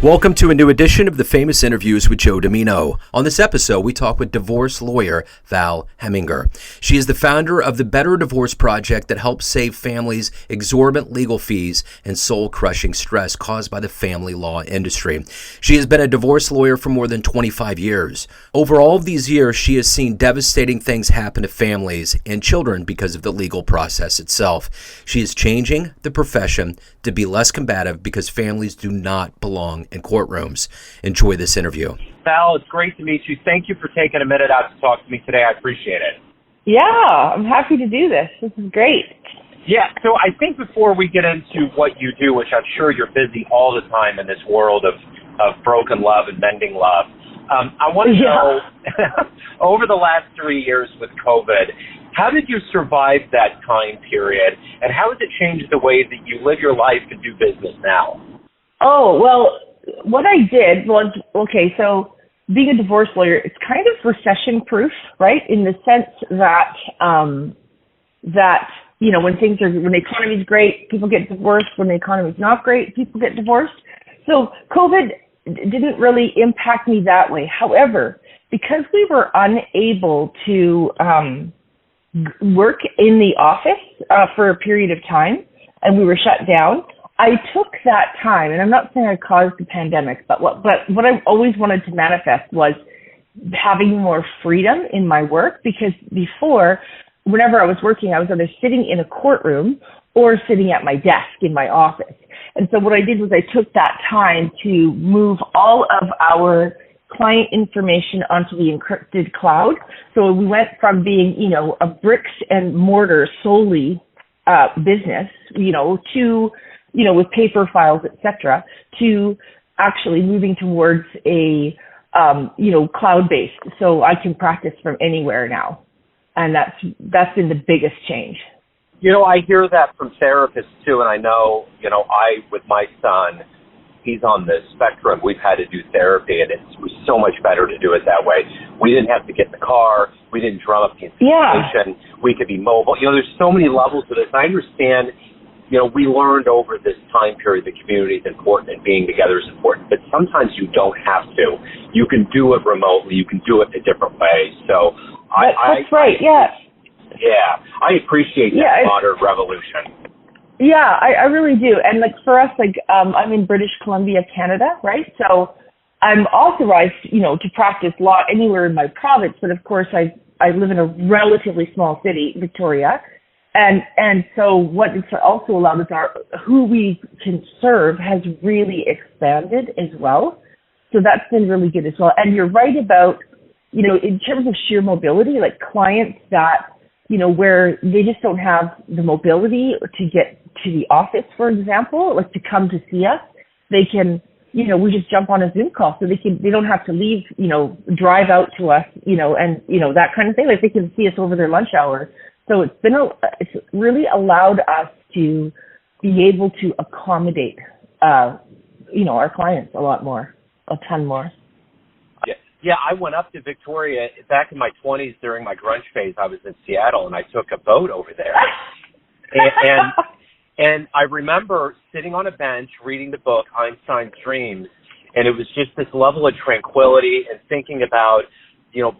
Welcome to a new edition of the Famous Interviews with Joe Dimino. On this episode, we talk with divorce lawyer Val Hemminger. She is the founder of the Better Divorce Project that helps save families exorbitant legal fees and soul-crushing stress caused by the family law industry. She has been a divorce lawyer for more than 25 years. Over all of these years, she has seen devastating things happen to families and children because of the legal process itself. She is changing the profession to be less combative because families do not belong in courtrooms. Enjoy this interview. Val, it's great to meet you. Thank you for taking a minute out to talk to me today. I appreciate it. Yeah, I'm happy to do this. This is great. Yeah, so I think before we get into what you do, which I'm sure you're busy all the time in this world of broken love and mending love, I want to know, over the last 3 years with COVID, how did you survive that time period, and how has it changed the way that you live your life and do business now? Oh, well, what I did was, okay, so being a divorce lawyer, it's kind of recession-proof, right, in the sense that, you know, when the economy's great, people get divorced. When the economy's not great, people get divorced. So COVID didn't really impact me that way. However, because we were unable to work in the office for a period of time, and we were shut down, I took that time, and I'm not saying I caused the pandemic, but what I always wanted to manifest was having more freedom in my work, because before, whenever I was working, I was either sitting in a courtroom or sitting at my desk in my office. And so what I did was I took that time to move all of our client information onto the encrypted cloud. So we went from being, you know, a bricks and mortar solely business, you know, to, you know, with paper files, etc., to actually moving towards a, you know, cloud-based. So I can practice from anywhere now. And that's been the biggest change. You know, I hear that from therapists, too, and I know, you know, with my son, he's on the spectrum. We've had to do therapy, and it was so much better to do it that way. We didn't have to get in the car. We didn't drum up the anticipation. Yeah. We could be mobile. You know, there's so many levels to this. I understand, you know, we learned over this time period the community is important and being together is important, but sometimes you don't have to. You can do it remotely. You can do it a different way. So that's right, yeah. Yeah, I appreciate that modern revolution. Yeah, I really do. And like for us, like I'm in British Columbia, Canada, right? So I'm authorized, you know, to practice law anywhere in my province. But of course, I live in a relatively small city, Victoria. And so what it's also allowed is who we can serve has really expanded as well. So that's been really good as well. And you're right about, you know, in terms of sheer mobility, like clients that, you know, where they just don't have the mobility to get to the office, for example, like to come to see us, they can, you know, we just jump on a Zoom call, so they don't have to leave, you know, drive out to us, you know, and, you know, that kind of thing. Like they can see us over their lunch hour. So it's really allowed us to be able to accommodate, you know, our clients a ton more. Yeah, I went up to Victoria back in my 20s during my grunge phase. I was in Seattle, and I took a boat over there. and I remember sitting on a bench reading the book, Einstein's Dreams, and it was just this level of tranquility and thinking about, you know,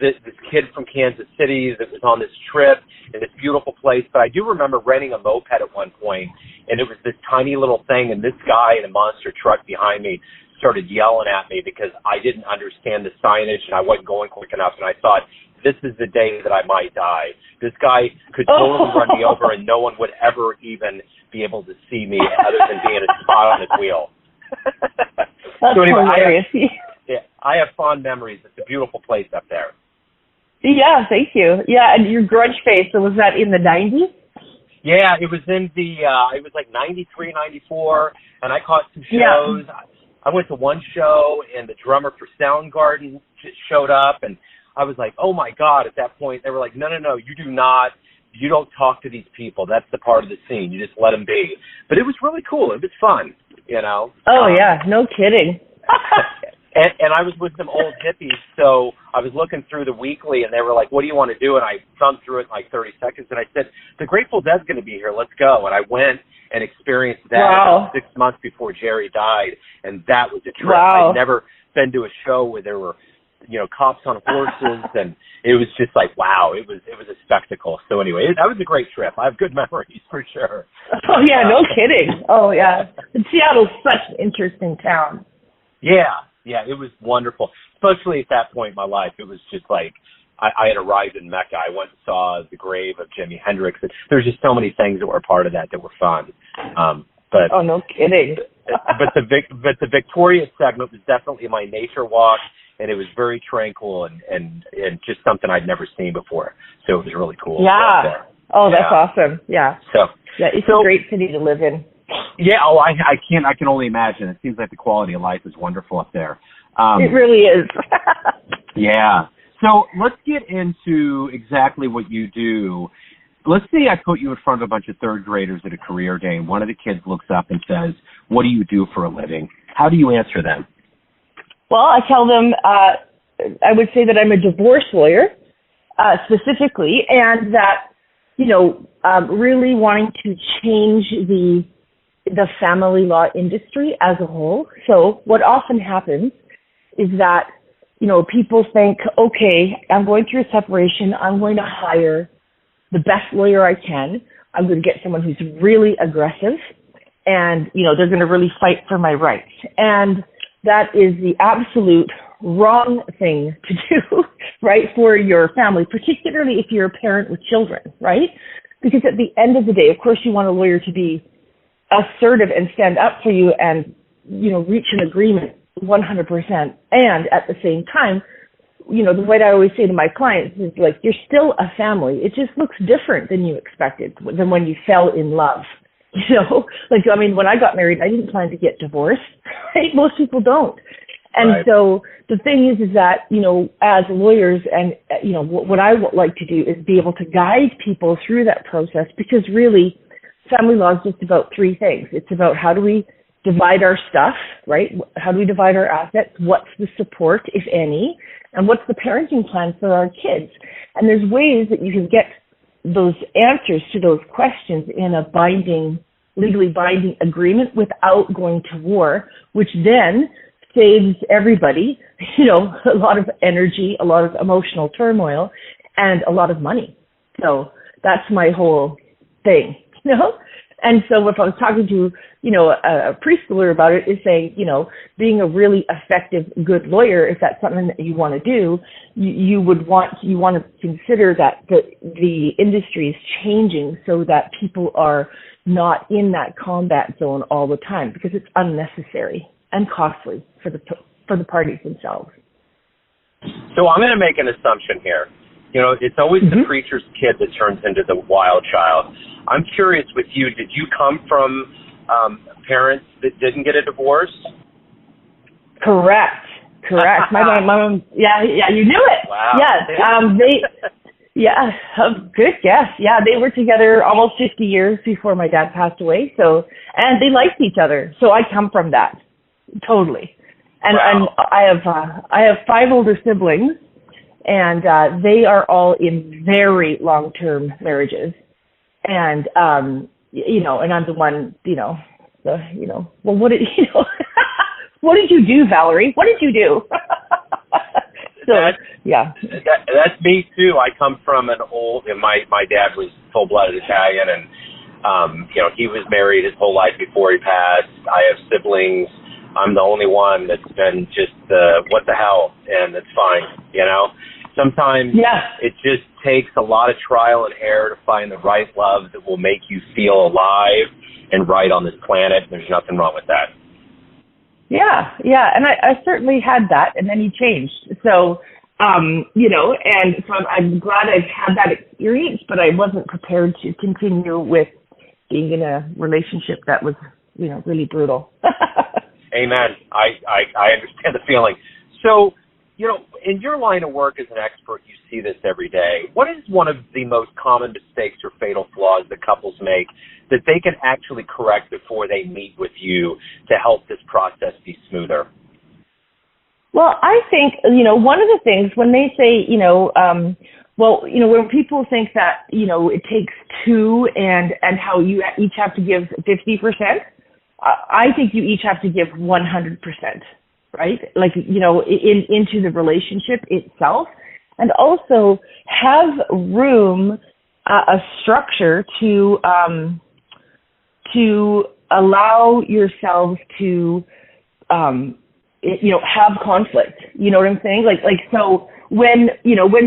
this kid from Kansas City that was on this trip in this beautiful place. But I do remember renting a moped at one point, and it was this tiny little thing, and this guy in a monster truck behind me started yelling at me because I didn't understand the signage and I wasn't going quick enough. And I thought, this is the day that I might die. This guy could totally run me over and no one would ever even be able to see me other than being a spot on his wheel. That's so anyway, hilarious. I have fond memories. It's a beautiful place up there. Yeah, thank you. Yeah, and your grunge phase, so was that in the 90s? Yeah, it was in it was like 93, 94, and I caught some shows. Yeah. I went to one show, and the drummer for Soundgarden showed up, and I was like, oh, my God. At that point, they were like, no, you don't talk to these people. That's the part of the scene. You just let them be. But it was really cool. It was fun, you know. Oh, yeah, no kidding. and I was with some old hippies, so I was looking through the weekly, and they were like, what do you want to do? And I thumbed through it in like 30 seconds, and I said, the Grateful Dead's going to be here. Let's go. And I went, and experienced that Wow. 6 months before Jerry died, and that was a trip. Wow. I'd never been to a show where there were, cops on horses, and it was just like, wow, it was a spectacle. So anyway, that was a great trip. I have good memories for sure. Oh yeah, no kidding. Oh yeah, and Seattle's such an interesting town. Yeah, it was wonderful, especially at that point in my life. It was just like I had arrived in Mecca. I went and saw the grave of Jimi Hendrix. There's just so many things that were a part of that were fun. But oh, no kidding. but the Victoria segment was definitely my nature walk, and it was very tranquil and just something I'd never seen before. So it was really cool. Yeah. Oh, that's awesome. Yeah. So yeah, it's a great city to live in. Yeah. Oh, I can only imagine. It seems like the quality of life is wonderful up there. It really is. Yeah. So let's get into exactly what you do. Let's say I put you in front of a bunch of third graders at a career day, and one of the kids looks up and says, "What do you do for a living?" How do you answer them? Well, I tell them, I would say that I'm a divorce lawyer, specifically, and that, really wanting to change the family law industry as a whole. So what often happens is that, people think, okay, I'm going through a separation. I'm going to hire the best lawyer I can. I'm going to get someone who's really aggressive, and, they're going to really fight for my rights. And that is the absolute wrong thing to do, right, for your family, particularly if you're a parent with children, right? Because at the end of the day, of course, you want a lawyer to be assertive and stand up for you and, reach an agreement 100%. And at the same time, the way I always say to my clients is like, you're still a family. It just looks different than you expected, than when you fell in love. When I got married, I didn't plan to get divorced, right? Most people don't. And right. So the thing is that, as lawyers and, what I would like to do is be able to guide people through that process, because really family law is just about three things. It's about how do we divide our stuff, right? How do we divide our assets? What's the support, if any? And what's the parenting plan for our kids? And there's ways that you can get those answers to those questions in a legally binding agreement without going to war, which then saves everybody, a lot of energy, a lot of emotional turmoil, and a lot of money. So that's my whole thing, And so if I was talking to, a preschooler about it, is saying, being a really effective, good lawyer, if that's something that you want to do, you want to consider that the industry is changing so that people are not in that combat zone all the time, because it's unnecessary and costly for the parties themselves. So I'm going to make an assumption here. It's always the preacher's kid that turns into the wild child. I'm curious with you, did you come from parents that didn't get a divorce? Correct. My mom, yeah, you knew it. Wow. Yes, good guess. Yeah, they were together almost 50 years before my dad passed away. So, and they liked each other. So I come from that, totally. And, wow. and I have 5 older siblings, and they are all in very long-term marriages. And, and I'm the one, well, what did, what did you do, Valerie? What did you do? That's me too. I come from my dad was full-blooded Italian, and, he was married his whole life before he passed. I have siblings. I'm the only one that's been just, what the hell, and it's fine, Sometimes it just takes a lot of trial and error to find the right love that will make you feel alive and right on this planet. There's nothing wrong with that. Yeah. And I certainly had that, and then he changed. So, and so I'm glad I've had that experience, but I wasn't prepared to continue with being in a relationship that was, really brutal. Amen. I understand the feeling. So, in your line of work as an expert, you see this every day. What is one of the most common mistakes or fatal flaws that couples make that they can actually correct before they meet with you to help this process be smoother? Well, I think, one of the things when they say, Well, when people think that, it takes two and how you each have to give 50%, I think you each have to give 100%, right? Like, into the relationship itself, and also have room, a structure to allow yourselves to, have conflict. You know what I'm saying? So when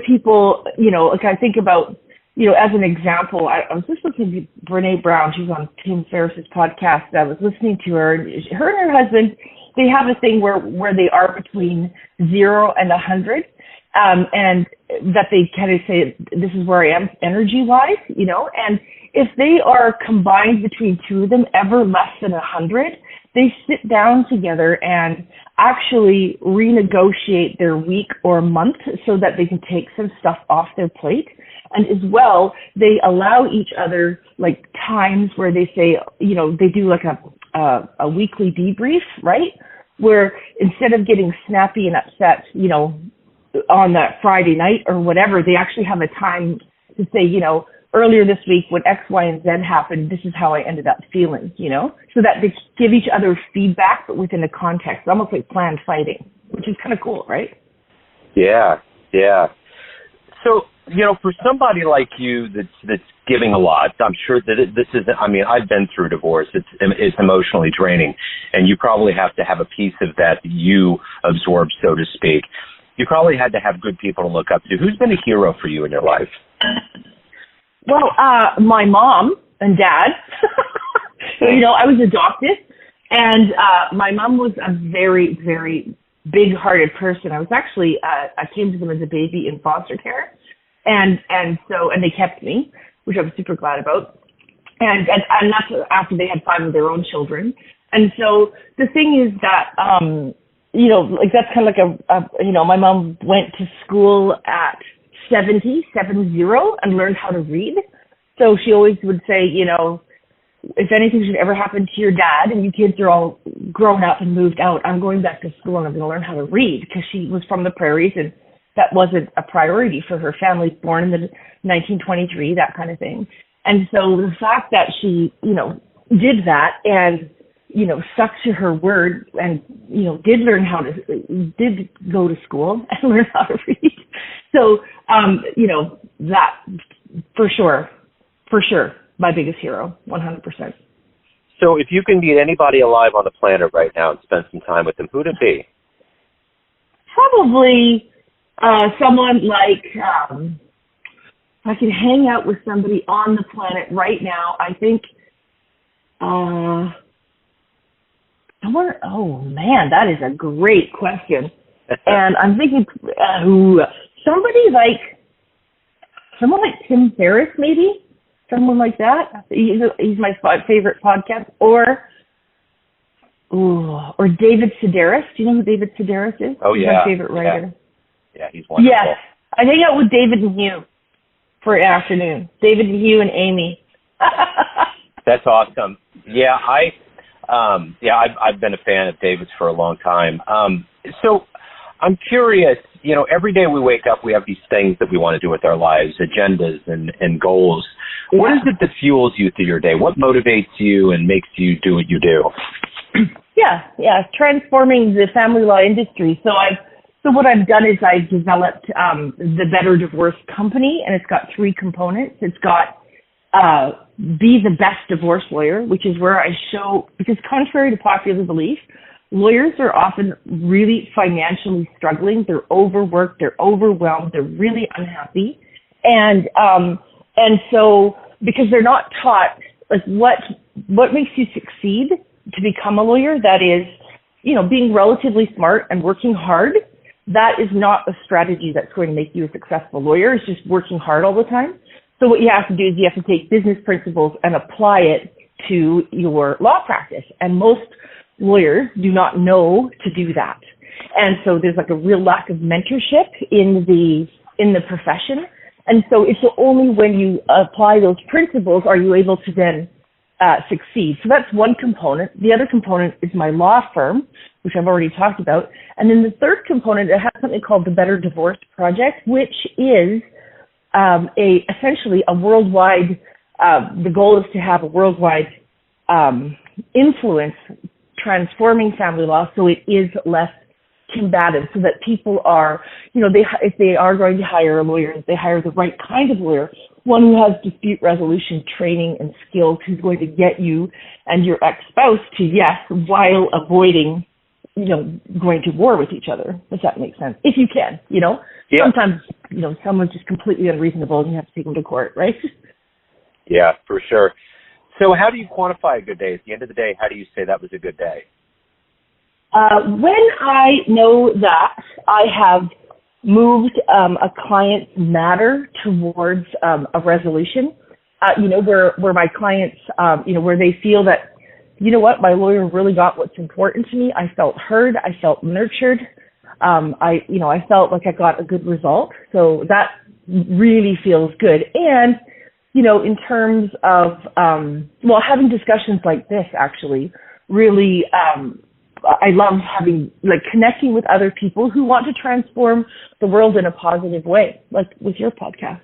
people, like I think about, as an example, I was just listening to Brene Brown. She's on Tim Ferriss's podcast. I was listening to her, and her husband, they have a thing where they are between 0 and 100. And that they kind of say, this is where I am energy-wise, and if they are combined between two of them, ever less than 100, they sit down together and actually renegotiate their week or month so that they can take some stuff off their plate. And as well, they allow each other like times where they say, they do like a weekly debrief, right? Where instead of getting snappy and upset, on that Friday night or whatever, they actually have a time to say, earlier this week when X, Y, and Z happened, this is how I ended up feeling, so that they give each other feedback, but within a context, almost like planned fighting, which is kind of cool, right? Yeah. So, for somebody like you that's giving a lot, I'm sure that this is, I've been through divorce. It's emotionally draining, and you probably have to have a piece of that you absorb, so to speak. You probably had to have good people to look up to. Who's been a hero for you in your life? Well, my mom and dad. I was adopted, and my mom was a very, very big-hearted person. I was actually, I came to them as a baby in foster care, and they kept me, which I was super glad about. And that's after they had 5 of their own children. And so the thing is that, that's kind of like my mom went to school at 70, and learned how to read. So she always would say, if anything should ever happen to your dad and you kids are all grown up and moved out, I'm going back to school and I'm going to learn how to read, because she was from the prairies and that wasn't a priority for her family, born in the 1923, that kind of thing. And so the fact that she, did that and, stuck to her word and, did go to school and learn how to read. So, that for sure, my biggest hero, 100%. So if you can meet anybody alive on the planet right now and spend some time with them, who'd it be? Probably someone like, if I could hang out with somebody on the planet right now, I think, oh man, that is a great question. And I'm thinking someone like Tim Ferriss, maybe, someone like that. He's my favorite podcast. Or David Sedaris. Do you know who David Sedaris is? Oh, yeah. He's my favorite writer. Yeah, he's wonderful. Yes, I hang out with David and Hugh for an afternoon. David and Hugh and Amy. That's awesome. Yeah, I've been a fan of David's for a long time. So I'm curious, every day we wake up, we have these things that we want to do with our lives, agendas and goals. Yeah. What is it that fuels you through your day? What motivates you and makes you do what you do? Yeah, transforming the family law industry. So what I've done is I've developed the Better Divorce Company, and it's got 3 components. It's got be the best divorce lawyer, which is where I show, because contrary to popular belief, lawyers are often really financially struggling. They're overworked, they're overwhelmed, they're really unhappy. And so because they're not taught like what makes you succeed to become a lawyer, that is, being relatively smart and working hard, that is not a strategy that's going to make you a successful lawyer. It's just working hard all the time. So what you have to do is you have to take business principles and apply it to your law practice. And most lawyers do not know to do that. And so there's like a real lack of mentorship in the profession. And so it's only when you apply those principles are you able to then succeed. So that's one component. The other component is my law firm, which I've already talked about. And then the third component, it has something called the Better Divorce Project, which is essentially a worldwide, the goal is to have a worldwide influence transforming family law so it is less combative, so that people are, if they are going to hire a lawyer, they hire the right kind of lawyer, one who has dispute resolution training and skills, who's going to get you and your ex-spouse to yes, while avoiding, going to war with each other, if that makes sense. If you can, Yeah. Sometimes, someone's just completely unreasonable and you have to take them to court, right? Yeah, for sure. So how do you quantify a good day? At the end of the day, how do you say that was a good day? When I know that I have moved a client's matter towards a resolution, where my clients, where they feel that, my lawyer really got what's important to me. I felt heard. I felt nurtured. I felt like I got a good result. So that really feels good. And, in terms of, having discussions like this actually really, I love connecting with other people who want to transform the world in a positive way, like with your podcast.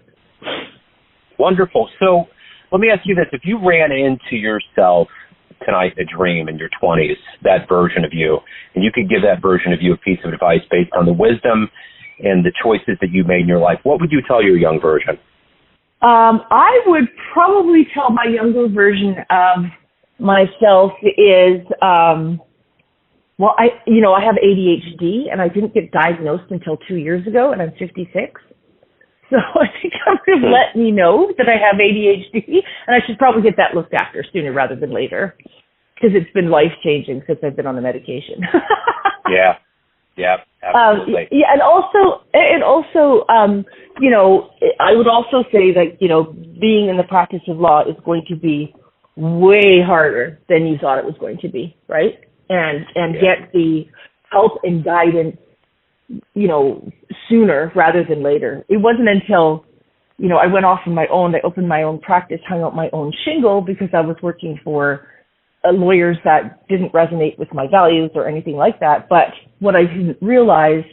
Wonderful. So let me ask you this. If you ran into yourself tonight in a dream in your 20s, that version of you, and you could give that version of you a piece of advice based on the wisdom and the choices that you made in your life, what would you tell your young version? I would probably tell my younger version of myself is, I have ADHD, and I didn't get diagnosed until 2 years ago, and I'm 56. So I think I'm going to let me know that I have ADHD, and I should probably get that looked after sooner rather than later, because it's been life-changing since I've been on the medication. Yeah, absolutely. And also, I would also say that, being in the practice of law is going to be way harder than you thought it was going to be, right? And get the help and guidance, sooner rather than later. It wasn't until, I went off on my own, I opened my own practice, hung out my own shingle because I was working for lawyers that didn't resonate with my values or anything like that. But what I didn't realize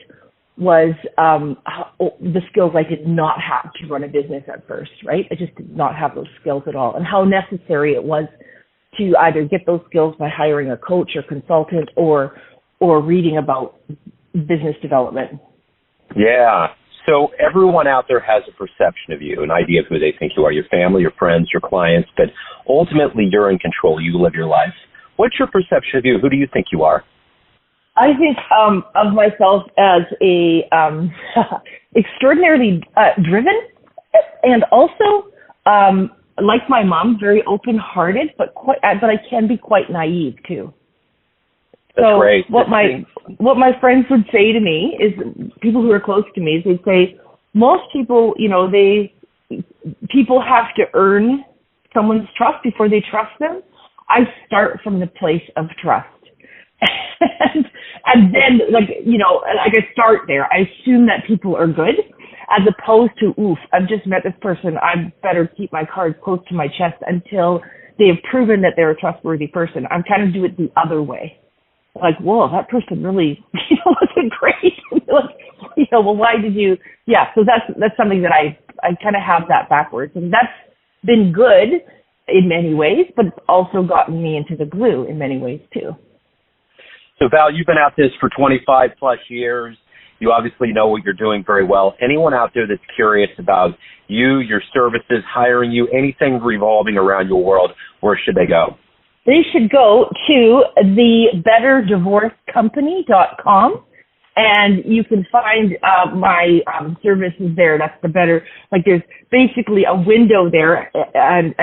was the skills I did not have to run a business at first, right? I just did not have those skills at all, and how necessary it was to either get those skills by hiring a coach or consultant or reading about business development. Yeah. So everyone out there has a perception of you, an idea of who they think you are, your family, your friends, your clients, but ultimately you're in control. You live your life. What's your perception of you? Who do you think you are? I think of myself as a extraordinarily driven, and also like my mom, very open-hearted, but I can be quite naive too. That's great. What my friends would say to me is, people who are close to me, they'd say, most people, people have to earn someone's trust before they trust them. I start from the place of trust. and then, I start there. I assume that people are good, as opposed to, I've just met this person, I better keep my cards close to my chest until they have proven that they're a trustworthy person. I'm kind of do it the other way. Like, whoa, that person really, wasn't great. Why did you? Yeah, so that's something that I kind of have that backwards, and that's been good in many ways, but it's also gotten me into the glue in many ways too. So Val, you've been at this for 25 plus years. You obviously know what you're doing very well. Anyone out there that's curious about you, your services, hiring you, anything revolving around your world, where should they go? They should go to thebetterdivorcecompany.com, and you can find my services there. That's the better, there's basically a window there, and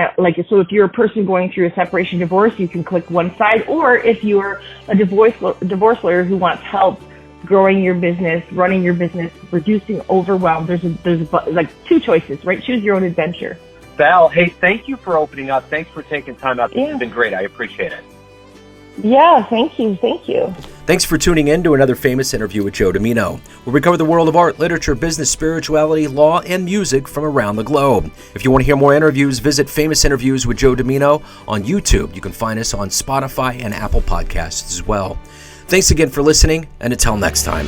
so if you're a person going through a separation divorce, you can click one side, or if you're a divorce lawyer who wants help growing your business, running your business, reducing overwhelm, there's two choices, right? Choose your own adventure. Val, hey, thank you for opening up. Thanks for taking time out. This has been great. I appreciate it. Yeah, thank you. Thanks for tuning in to another famous interview with Joe Dimino, where we cover the world of art, literature, business, spirituality, law, and music from around the globe. If you want to hear more interviews, visit Famous Interviews with Joe Dimino on YouTube. You can find us on Spotify and Apple Podcasts as well. Thanks again for listening, and until next time.